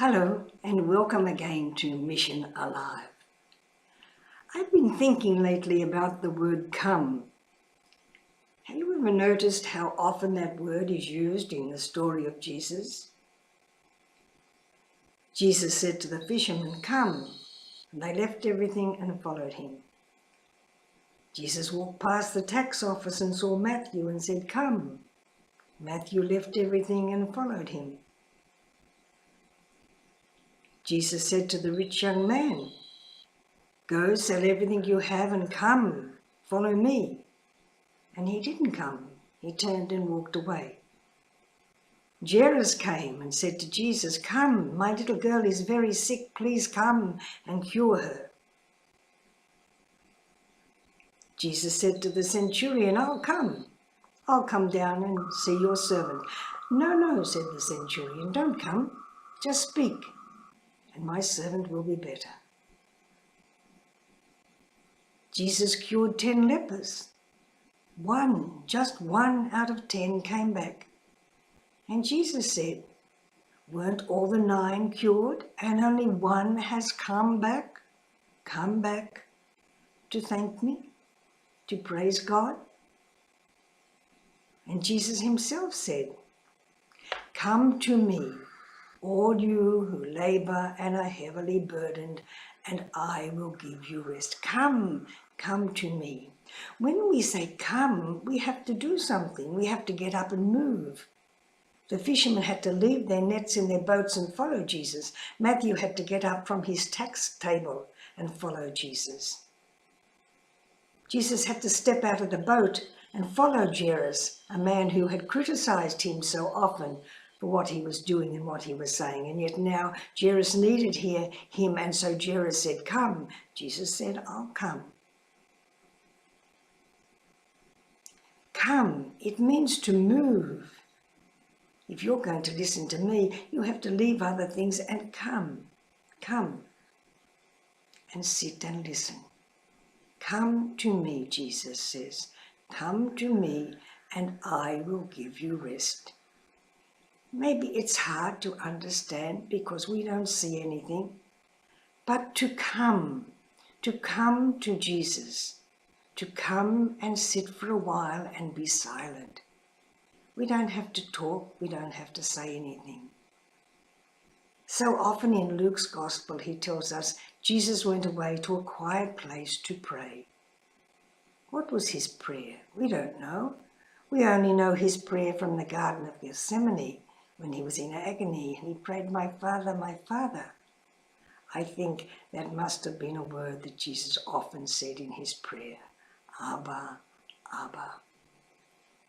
Hello and welcome again to Mission Alive. I've been thinking lately about the word come. Have you ever noticed how often that word is used in the story of Jesus? Jesus said to the fishermen, "Come," and they left everything and followed him. Jesus walked past the tax office and saw Matthew and said, "Come." Matthew left everything and followed him. Jesus said to the rich young man, "Go, sell everything you have and come, follow me." And he didn't come. He turned and walked away. Jairus came and said to Jesus, "Come, my little girl is very sick. Please come and cure her." Jesus said to the centurion, I'll come down and see your servant." No, said the centurion, "don't come. Just speak, and my servant will be better." Jesus cured 10 lepers. Just one out of 10 came back. And Jesus said, "Weren't all the 9 cured and only one has come back? Come back to thank me, to praise God?" And Jesus himself said, "Come to me, all you who labor and are heavily burdened, and I will give you rest." Come to me. When we say come, we have to do something. We have to get up and move. The fishermen had to leave their nets in their boats and follow Jesus. Matthew had to get up from his tax table and follow Jesus. Jesus had to step out of the boat and follow Jairus, a man who had criticized him so often for what he was doing and what he was saying. And yet now Jairus needed him, and so Jairus said, "Come." Jesus said, "I'll come." Come, it means to move. If you're going to listen to me, you have to leave other things and come and sit and listen. Come to me, Jesus says. Come to me and I will give you rest. Maybe it's hard to understand because we don't see anything, but to come to Jesus, to come and sit for a while and be silent. We don't have to talk, we don't have to say anything. So often in Luke's Gospel, he tells us Jesus went away to a quiet place to pray. What was his prayer? We don't know. We only know his prayer from the Garden of Gethsemane when he was in agony and he prayed, my Father, my Father." I think that must have been a word that Jesus often said in his prayer, Abba, Abba.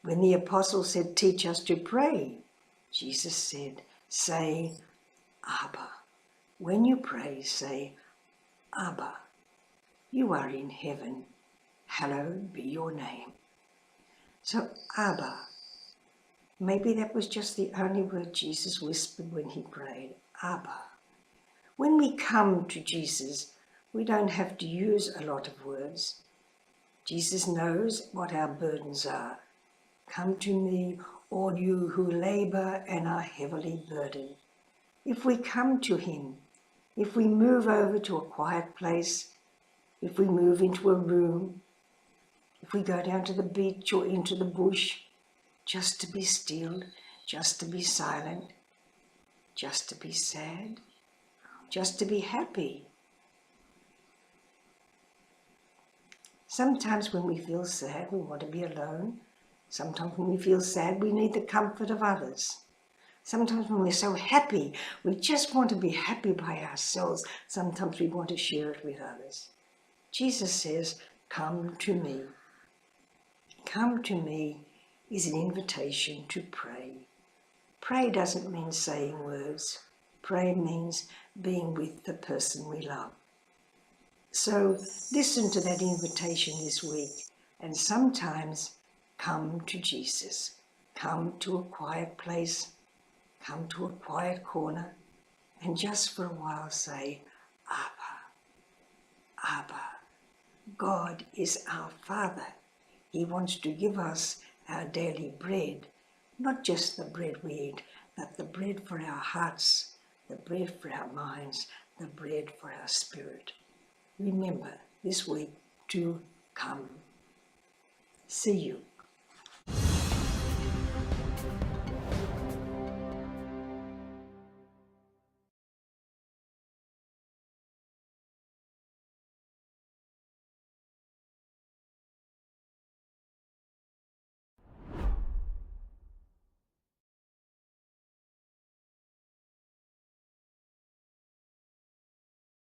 When the apostles said, "Teach us to pray," Jesus said, "Say, Abba." When you pray, say, "Abba, you are in heaven. Hallowed be your name." So, Abba. Maybe that was just the only word Jesus whispered when he prayed, Abba. When we come to Jesus, we don't have to use a lot of words. Jesus knows what our burdens are. Come to me, all you who labor and are heavily burdened. If we come to him, if we move over to a quiet place, if we move into a room, if we go down to the beach or into the bush, just to be still, just to be silent, just to be sad, just to be happy. Sometimes when we feel sad, we want to be alone. Sometimes when we feel sad, we need the comfort of others. Sometimes when we're so happy, we just want to be happy by ourselves. Sometimes we want to share it with others. Jesus says, "Come to me." Come to me is an invitation to pray. Pray doesn't mean saying words. Pray means being with the person we love. So listen to that invitation this week and sometimes come to Jesus. Come to a quiet place, come to a quiet corner, and just for a while say, Abba, Abba. God is our Father. He wants to give us our daily bread, not just the bread we eat, but the bread for our hearts, the bread for our minds, the bread for our spirit. Remember this week to come. See you.